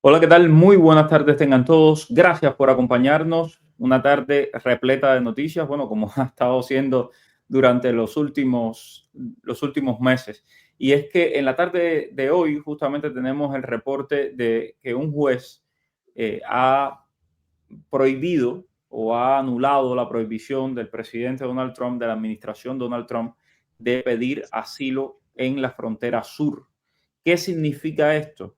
Hola, ¿qué tal? Muy buenas tardes tengan todos. Gracias por acompañarnos. Una tarde repleta de noticias, bueno, como ha estado siendo durante los últimos meses. Y es que en la tarde de hoy justamente tenemos el reporte de que un juez ha prohibido o ha anulado la prohibición del presidente Donald Trump, de la administración Donald Trump, de pedir asilo en la frontera sur. ¿Qué significa esto?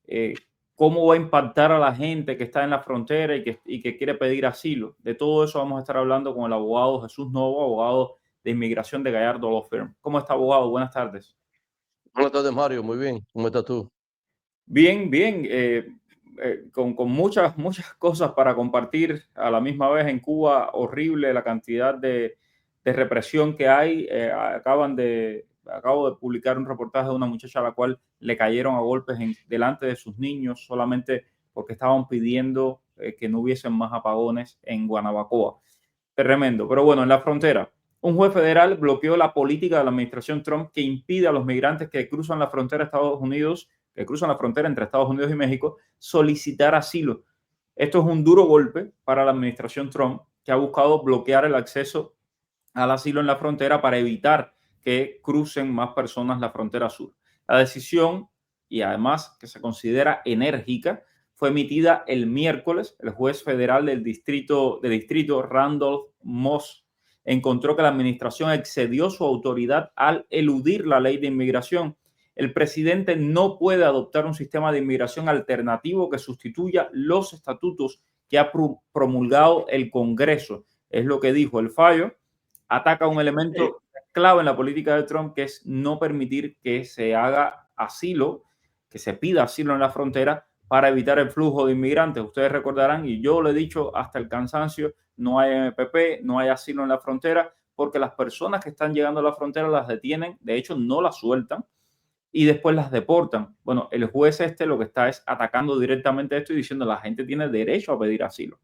eh, ¿Cómo va a impactar a la gente que está en la frontera y que quiere pedir asilo? De todo eso vamos a estar hablando con el abogado Jesús Novo, abogado de inmigración de Gallardo Law Firm. ¿Cómo está, abogado? Buenas tardes. Buenas tardes, Mario. Muy bien. ¿Cómo estás tú? Bien, bien. Con muchas cosas para compartir a la misma vez en Cuba. Horrible la cantidad de represión que hay. Acabo de publicar un reportaje de una muchacha a la cual le cayeron a golpes delante de sus niños solamente porque estaban pidiendo que no hubiesen más apagones en Guanabacoa. Tremendo. Pero bueno, en la frontera, un juez federal bloqueó la política de la administración Trump que impide a los migrantes que cruzan la frontera a Estados Unidos, que cruzan la frontera entre Estados Unidos y México, solicitar asilo. Esto es un duro golpe para la administración Trump, que ha buscado bloquear el acceso al asilo en la frontera para evitar que crucen más personas la frontera sur. La decisión, y además que se considera enérgica, fue emitida el miércoles. El juez federal del distrito Randolph Moss encontró que la administración excedió su autoridad al eludir la ley de inmigración. El presidente no puede adoptar un sistema de inmigración alternativo que sustituya los estatutos que ha promulgado el Congreso. Es lo que dijo el fallo. Ataca un Eh, elemento clave en la política de Trump, que es no permitir que se haga asilo, que se pida asilo en la frontera para evitar el flujo de inmigrantes. Ustedes recordarán, y yo lo he dicho hasta el cansancio, no hay MPP, no hay asilo en la frontera, porque las personas que están llegando a la frontera las detienen, de hecho no las sueltan y después las deportan. Bueno, el juez lo que está es atacando directamente esto y diciendo la gente tiene derecho a pedir asilo.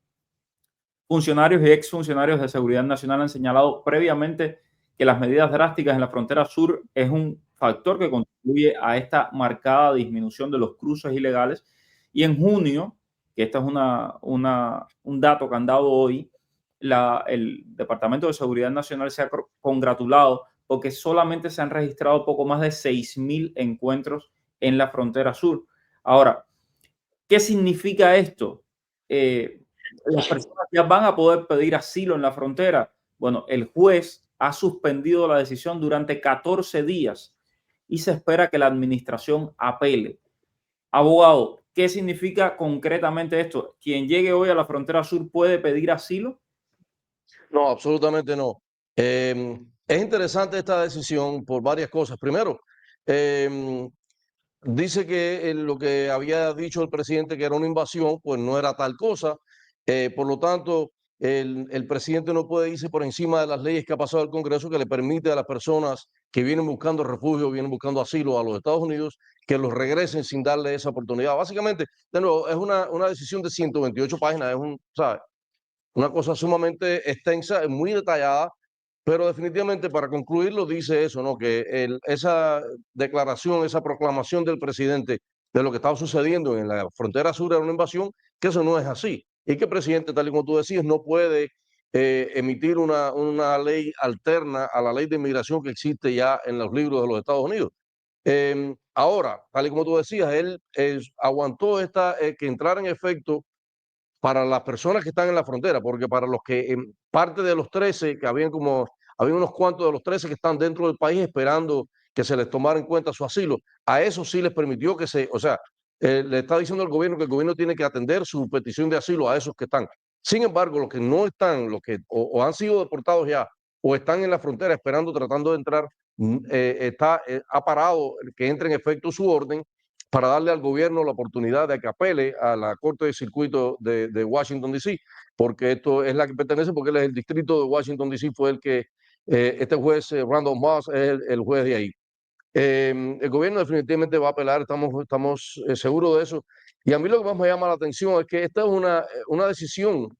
Funcionarios y exfuncionarios de seguridad nacional han señalado previamente que las medidas drásticas en la frontera sur es un factor que contribuye a esta marcada disminución de los cruces ilegales. Y en junio, que esta es un dato que han dado hoy, el Departamento de Seguridad Nacional se ha congratulado porque solamente se han registrado poco más de 6.000 encuentros en la frontera sur. Ahora, ¿qué significa esto? Las personas ya van a poder pedir asilo en la frontera. Bueno, el juez ha suspendido la decisión durante 14 días y se espera que la administración apele. Abogado, ¿qué significa concretamente esto? ¿Quien llegue hoy a la frontera sur puede pedir asilo? No, absolutamente no. Es interesante esta decisión por varias cosas. Primero, em, dice que lo que había dicho el presidente que era una invasión, pues no era tal cosa. Por lo tanto, el presidente no puede irse por encima de las leyes que ha pasado el Congreso que le permite a las personas que vienen buscando refugio, vienen buscando asilo a los Estados Unidos, que los regresen sin darle esa oportunidad. Básicamente, de nuevo, es una decisión de 128 páginas, ¿sabes? Una cosa sumamente extensa, muy detallada, pero definitivamente para concluirlo dice eso, ¿no? Que esa declaración, esa proclamación del presidente de lo que estaba sucediendo en la frontera sur era una invasión, que eso no es así. Y que el presidente, tal y como tú decías, no puede emitir una ley alterna a la ley de inmigración que existe ya en los libros de los Estados Unidos. Ahora, tal y como tú decías, él aguantó que entrara en efecto para las personas que están en la frontera, porque para los que parte de los 13, que había unos cuantos de los 13 que están dentro del país esperando que se les tomara en cuenta su asilo, a eso sí les permitió o sea, le está diciendo al gobierno que el gobierno tiene que atender su petición de asilo a esos que están. Sin embargo, los que no están, los que o han sido deportados ya, o están en la frontera esperando, tratando de entrar, ha parado que entre en efecto su orden para darle al gobierno la oportunidad de que apele a la Corte de Circuito de Washington, D.C., porque esto es la que pertenece, porque él es el distrito de Washington, D.C., fue el que, este juez, Randall Moss, es el juez de ahí. El gobierno definitivamente va a apelar, estamos seguros de eso. Y a mí lo que más me llama la atención es que esta es una decisión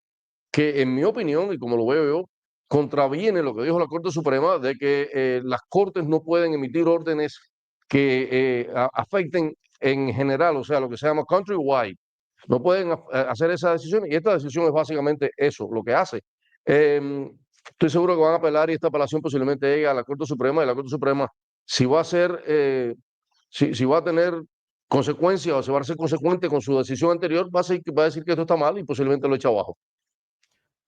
que, en mi opinión, y como lo veo yo, contraviene lo que dijo la Corte Suprema de que las cortes no pueden emitir órdenes que afecten en general, o sea, lo que se llama countrywide. No pueden hacer esa decisión y esta decisión es básicamente eso, lo que hace. Estoy seguro que van a apelar y esta apelación posiblemente llegue a la Corte Suprema y la Corte Suprema, si va a ser, si va a tener consecuencias o se va a ser consecuente con su decisión anterior, va a decir que esto está mal y posiblemente lo echa abajo.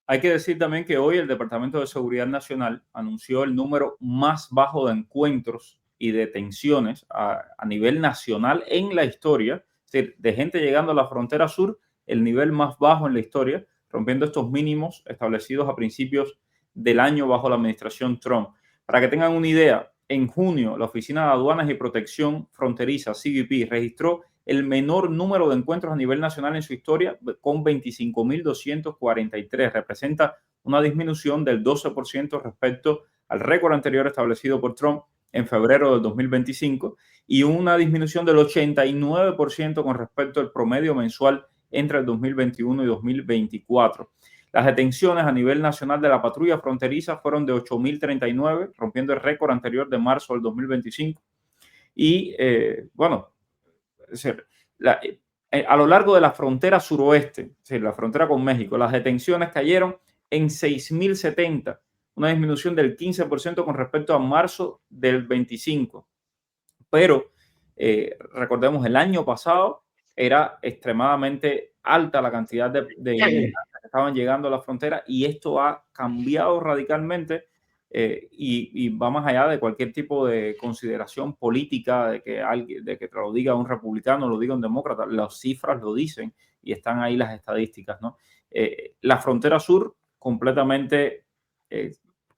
Hay que decir también que hoy el Departamento de Seguridad Nacional anunció el número más bajo de encuentros y detenciones a nivel nacional en la historia, es decir, de gente llegando a la frontera sur, el nivel más bajo en la historia, rompiendo estos mínimos establecidos a principios del año bajo la administración Trump. Para que tengan una idea, en junio la Oficina de Aduanas y Protección Fronteriza, CBP, registró el menor número de encuentros a nivel nacional en su historia con 25.243. Representa una disminución del 12% respecto al récord anterior establecido por Trump en febrero del 2025 y una disminución del 89% con respecto al promedio mensual entre el 2021 y 2024. Las detenciones a nivel nacional de la patrulla fronteriza fueron de 8.039, rompiendo el récord anterior de marzo del 2025. Y bueno, es decir, a lo largo de la frontera suroeste, es decir, la frontera con México, las detenciones cayeron en 6.070, una disminución del 15% con respecto a marzo del 25. Pero recordemos, el año pasado era extremadamente alta la cantidad de inmigrantes que estaban llegando a la frontera y esto ha cambiado radicalmente y va más allá de cualquier tipo de consideración política, de que alguien, de que te lo diga un republicano, lo diga un demócrata, las cifras lo dicen y están ahí las estadísticas, ¿no? La frontera sur completamente,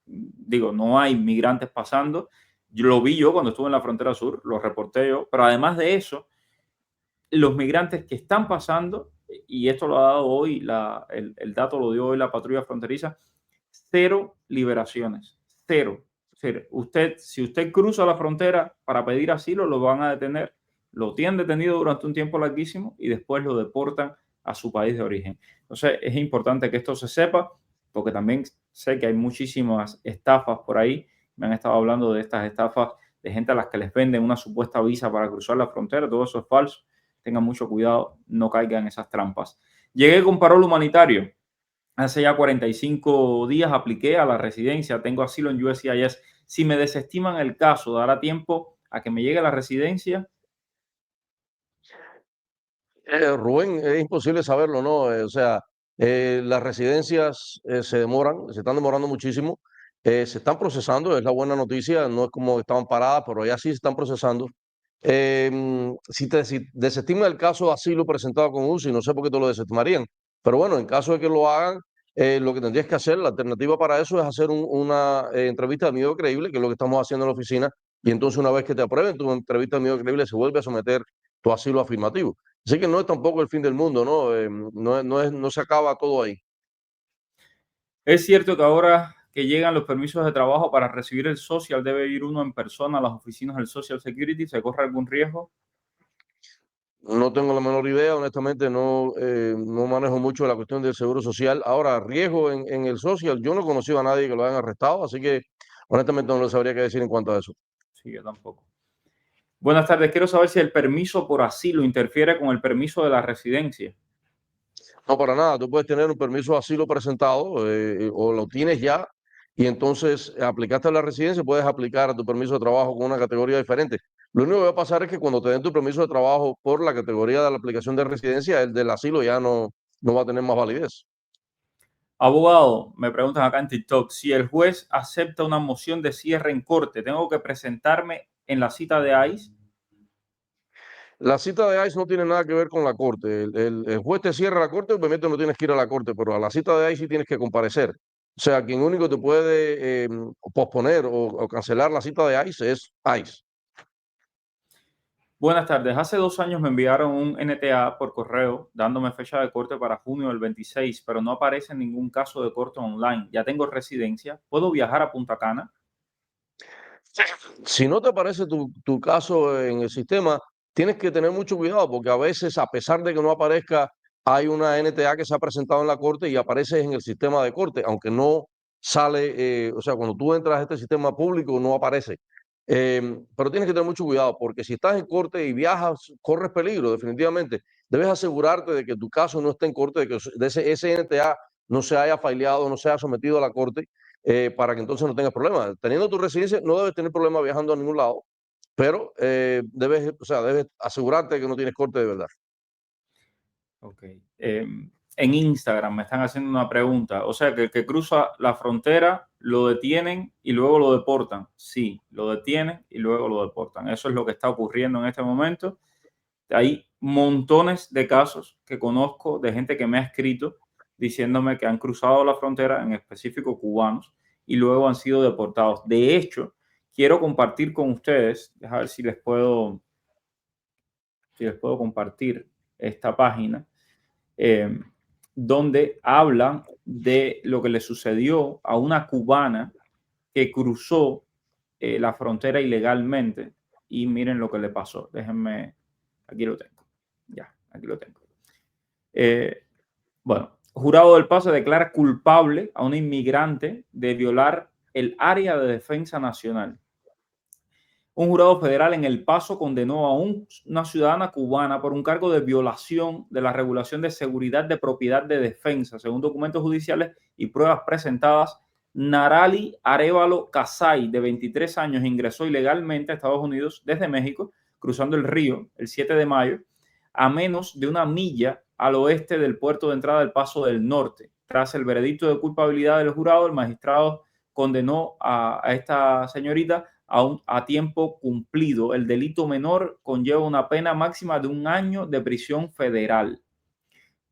digo, no hay migrantes pasando. Yo lo vi yo cuando estuve en la frontera sur, lo reporté yo, pero además de eso, los migrantes que están pasando, y esto lo ha dado hoy, el dato lo dio hoy la patrulla fronteriza, cero liberaciones, cero. Es decir, si usted cruza la frontera para pedir asilo, lo van a detener, lo tienen detenido durante un tiempo larguísimo y después lo deportan a su país de origen. Entonces, es importante que esto se sepa, porque también sé que hay muchísimas estafas por ahí. Me han estado hablando de estas estafas de gente a las que les venden una supuesta visa para cruzar la frontera. Todo eso es falso. Tengan mucho cuidado, no caigan en esas trampas. Llegué con parol humanitario. Hace ya 45 días apliqué a la residencia, tengo asilo en USCIS. Si me desestiman el caso, ¿dará tiempo a que me llegue a la residencia? Rubén, es imposible saberlo, ¿no? O sea, las residencias se demoran, se están demorando muchísimo, se están procesando, es la buena noticia, no es como estaban paradas, pero ya sí se están procesando. Si desestima el caso de asilo presentado con UCI, no sé por qué te lo desestimarían, pero bueno, en caso de que lo hagan, lo que tendrías que hacer, la alternativa para eso es hacer una entrevista de miedo creíble, que es lo que estamos haciendo en la oficina, y entonces una vez que te aprueben tu entrevista de miedo creíble, se vuelve a someter tu asilo afirmativo. Así que no es tampoco el fin del mundo, ¿no? No se acaba todo ahí. Es cierto que ahora que llegan los permisos de trabajo para recibir el social, debe ir uno en persona a las oficinas del Social Security. ¿Se corre algún riesgo? No tengo la menor idea, honestamente, no manejo mucho la cuestión del seguro social. Ahora, riesgo en el social, yo no he conocido a nadie que lo hayan arrestado, así que honestamente no lo sabría qué decir en cuanto a eso. Sí, yo tampoco. Buenas tardes. Quiero saber si el permiso por asilo interfiere con el permiso de la residencia. No, para nada. Tú puedes tener un permiso de asilo presentado o lo tienes ya y entonces aplicaste a la residencia, puedes aplicar a tu permiso de trabajo con una categoría diferente. Lo único que va a pasar es que cuando te den tu permiso de trabajo por la categoría de la aplicación de residencia, el del asilo ya no va a tener más validez. Abogado, me preguntan acá en TikTok, si el juez acepta una moción de cierre en corte, ¿tengo que presentarme en la cita de ICE? La cita de ICE no tiene nada que ver con la corte. El juez te cierra la corte, obviamente no tienes que ir a la corte, pero a la cita de ICE sí tienes que comparecer. O sea, quien único te puede posponer o cancelar la cita de ICE es ICE. Buenas tardes. Hace 2 años me enviaron un NTA por correo dándome fecha de corte para junio del 26, pero no aparece ningún caso de corte online. Ya tengo residencia. ¿Puedo viajar a Punta Cana? Si no te aparece tu caso en el sistema, tienes que tener mucho cuidado porque a veces, a pesar de que no aparezca, hay una NTA que se ha presentado en la corte y aparece en el sistema de corte, aunque no sale, o sea, cuando tú entras a este sistema público no aparece. Pero tienes que tener mucho cuidado porque si estás en corte y viajas, corres peligro, definitivamente. Debes asegurarte de que tu caso no esté en corte, de que ese NTA no se haya faileado, no se haya sometido a la corte, para que entonces no tengas problemas. Teniendo tu residencia, no debes tener problema viajando a ningún lado, pero debes, o sea, debes asegurarte de que no tienes corte de verdad. Ok. En Instagram me están haciendo una pregunta. O sea, que el que cruza la frontera lo detienen y luego lo deportan. Sí, lo detienen y luego lo deportan. Eso es lo que está ocurriendo en este momento. Hay montones de casos que conozco de gente que me ha escrito diciéndome que han cruzado la frontera, en específico cubanos, y luego han sido deportados. De hecho, quiero compartir con ustedes, a ver si les puedo compartir esta página, eh, donde hablan de lo que le sucedió a una cubana que cruzó la frontera ilegalmente y miren lo que le pasó. Déjenme, aquí lo tengo. Ya, aquí lo tengo. Bueno, Jurado del Paso declara culpable a un inmigrante de violar el área de defensa nacional. Un jurado federal en El Paso condenó a una ciudadana cubana por un cargo de violación de la regulación de seguridad de propiedad de defensa. Según documentos judiciales y pruebas presentadas, Narali Arévalo Casay, de 23 años, ingresó ilegalmente a Estados Unidos desde México, cruzando el río el 7 de mayo, a menos de una milla al oeste del puerto de entrada del Paso del Norte. Tras el veredicto de culpabilidad del jurado, el magistrado condenó a esta señorita a tiempo cumplido. El delito menor conlleva una pena máxima de 1 año de prisión federal.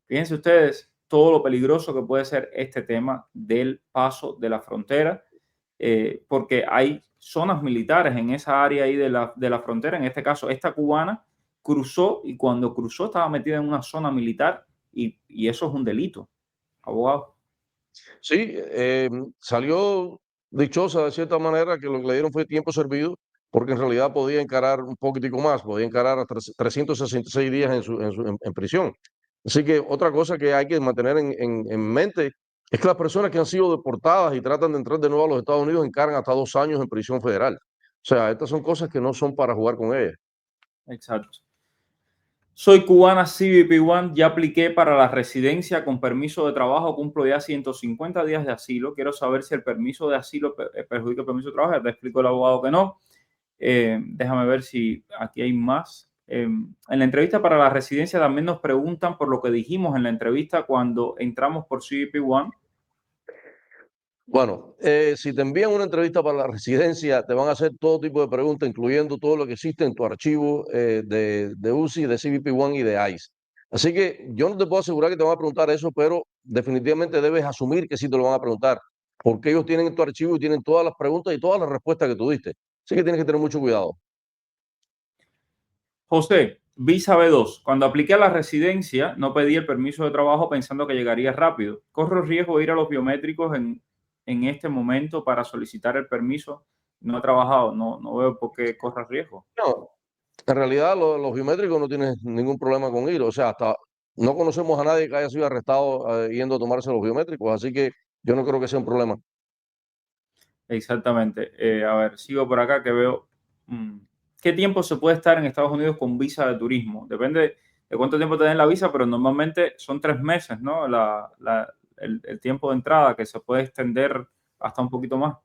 Fíjense ustedes todo lo peligroso que puede ser este tema del paso de la frontera, porque hay zonas militares en esa área ahí de la frontera. En este caso, esta cubana cruzó y cuando cruzó estaba metida en una zona militar y eso es un delito, abogado. Sí, salió dichosa de cierta manera que lo que le dieron fue tiempo servido, porque en realidad podía encarar un poquitico más, podía encarar hasta 366 días en prisión. Así que otra cosa que hay que mantener en mente es que las personas que han sido deportadas y tratan de entrar de nuevo a los Estados Unidos encaran hasta 2 años en prisión federal. O sea, estas son cosas que no son para jugar con ellas. Exacto. Soy cubana CBP One, ya apliqué para la residencia con permiso de trabajo, cumplo ya 150 días de asilo. Quiero saber si el permiso de asilo perjudica el permiso de trabajo. Ya te explico el abogado que no. Déjame ver si aquí hay más. En la entrevista para la residencia también nos preguntan por lo que dijimos en la entrevista cuando entramos por CBP One. Bueno, si te envían una entrevista para la residencia, te van a hacer todo tipo de preguntas, incluyendo todo lo que existe en tu archivo de UCI, de CBP One y de ICE. Así que yo no te puedo asegurar que te van a preguntar eso, pero definitivamente debes asumir que sí te lo van a preguntar, porque ellos tienen tu archivo y tienen todas las preguntas y todas las respuestas que tú diste. Así que tienes que tener mucho cuidado. José, visa B2. Cuando apliqué a la residencia, no pedí el permiso de trabajo pensando que llegaría rápido. ¿Corro riesgo de ir a los biométricos en este momento para solicitar el permiso? No he trabajado, no veo por qué corra riesgo. No, en realidad los biométricos no tienen ningún problema con ir, o sea, hasta no conocemos a nadie que haya sido arrestado yendo a tomarse los biométricos, así que yo no creo que sea un problema. Exactamente. A ver, sigo por acá que veo. mm, ¿Qué tiempo se puede estar en Estados Unidos con visa de turismo? Depende de cuánto tiempo te den la visa, pero normalmente son 3 meses, ¿no? El tiempo de entrada que se puede extender hasta un poquito más.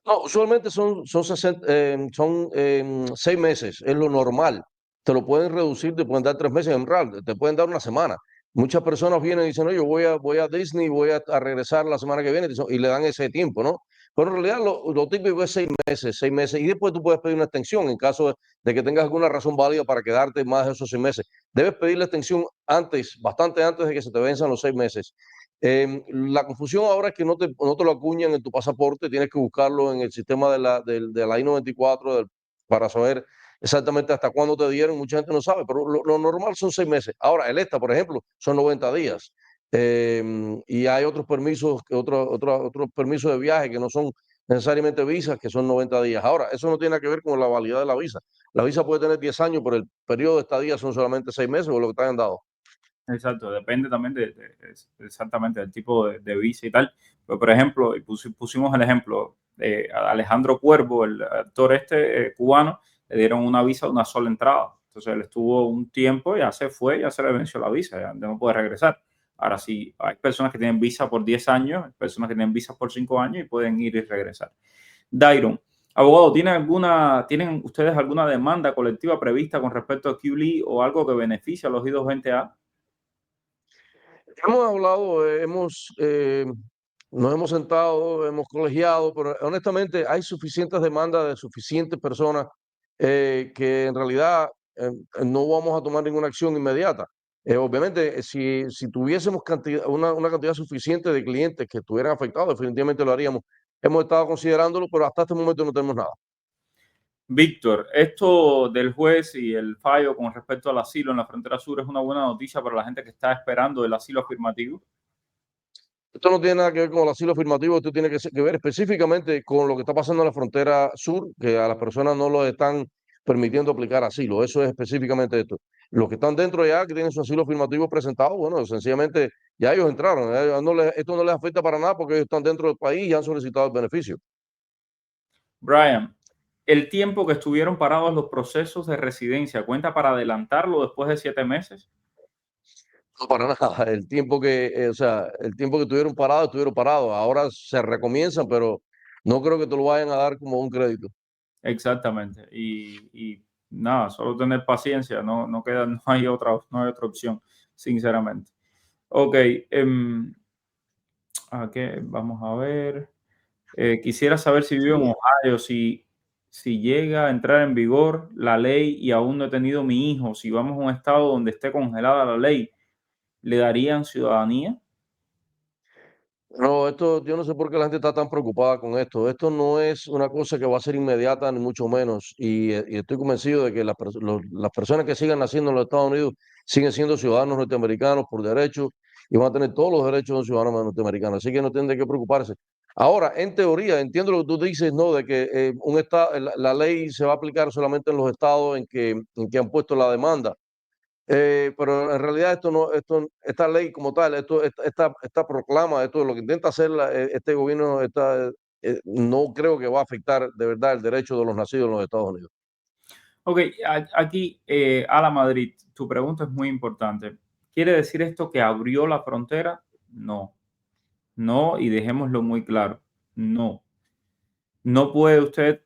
No, usualmente son 6 meses, es lo normal. Te lo pueden reducir, te pueden dar 3 meses en real, te pueden dar una semana. Muchas personas vienen y dicen, no, yo voy a Disney, voy a regresar la semana que viene, y le dan ese tiempo, ¿no? Pero en realidad lo típico es 6 meses, y después tú puedes pedir una extensión en caso de que tengas alguna razón válida para quedarte más de esos 6 meses. Debes pedir la extensión antes, bastante antes de que se te venzan los 6 meses. La confusión ahora es que no te lo acuñan en tu pasaporte, tienes que buscarlo en el sistema de la I-94 para saber exactamente hasta cuándo te dieron. Mucha gente no sabe, pero lo normal son 6 meses. Ahora, el ESTA, por ejemplo, son 90 días. Y hay otros permisos, otros permisos de viaje que no son necesariamente visas, que son 90 días. Ahora, eso no tiene nada que ver con la validad de la visa. La visa puede tener 10 años, pero el periodo de estadía son solamente 6 meses o lo que te hayan dado. Exacto, depende también exactamente del tipo de visa y tal. Pero, por ejemplo, y pusimos el ejemplo, a Alejandro Cuervo, el actor cubano, le dieron una visa de una sola entrada. Entonces él estuvo un tiempo, ya se fue, ya se le venció la visa, ya no puede regresar. Ahora sí, hay personas que tienen visa por 10 años, hay personas que tienen visa por 5 años y pueden ir y regresar. Dairon, abogado, ¿tienen ustedes alguna demanda colectiva prevista con respecto a QLE o algo que beneficie a los I-220A? Hemos hablado, nos hemos sentado, hemos colegiado, pero honestamente hay suficientes demandas de suficientes personas que en realidad no vamos a tomar ninguna acción inmediata. Obviamente, si tuviésemos una cantidad suficiente de clientes que estuvieran afectados, definitivamente lo haríamos. Hemos estado considerándolo, pero hasta este momento no tenemos nada. Víctor, esto del juez y el fallo con respecto al asilo en la frontera sur es una buena noticia para la gente que está esperando el asilo afirmativo. Esto no tiene nada que ver con el asilo afirmativo, esto tiene que ver específicamente con lo que está pasando en la frontera sur, que a las personas no lo están permitiendo aplicar asilo. Eso es específicamente esto. Los que están dentro ya, que tienen su asilo afirmativo presentado, bueno, sencillamente ya ellos entraron. Esto no les afecta para nada porque ellos están dentro del país y han solicitado el beneficio. Brian, ¿el tiempo que estuvieron parados los procesos de residencia cuenta para adelantarlo después de 7 meses? No, para nada. El tiempo que estuvieron parados. Ahora se recomienzan, pero no creo que te lo vayan a dar como un crédito. Exactamente. Y nada, solo tener paciencia, no queda, no hay otra opción, sinceramente. Ok, vamos a ver. Quisiera saber si vivo en Ohio, si llega a entrar en vigor la ley y aún no he tenido mi hijo, si vamos a un estado donde esté congelada la ley, ¿le darían ciudadanía? No, yo no sé por qué la gente está tan preocupada con esto. Esto no es una cosa que va a ser inmediata, ni mucho menos. Y estoy convencido de que las personas que sigan naciendo en los Estados Unidos siguen siendo ciudadanos norteamericanos por derecho y van a tener todos los derechos de un ciudadano norteamericano. Así que no tienen de qué preocuparse. Ahora, en teoría, entiendo lo que tú dices, ¿no? De que la ley se va a aplicar solamente en los estados en que han puesto la demanda. Pero en realidad esta ley como tal, esta proclama, esto lo que intenta hacer este gobierno, no creo que va a afectar de verdad el derecho de los nacidos en los Estados Unidos. Ok, aquí, Ala Madrid, tu pregunta es muy importante. ¿Quiere decir esto que abrió la frontera? No, no, y dejémoslo muy claro, no. No puede usted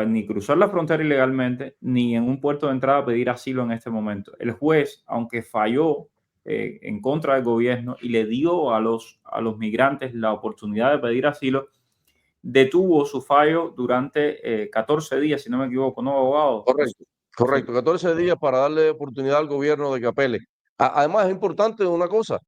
ni cruzar la frontera ilegalmente, ni en un puerto de entrada pedir asilo en este momento. El juez, aunque falló en contra del gobierno y le dio a los migrantes la oportunidad de pedir asilo, detuvo su fallo durante 14 días, si no me equivoco, ¿no, abogado? Correcto, correcto. 14 días para darle oportunidad al gobierno de que apele. Además, es importante una cosa,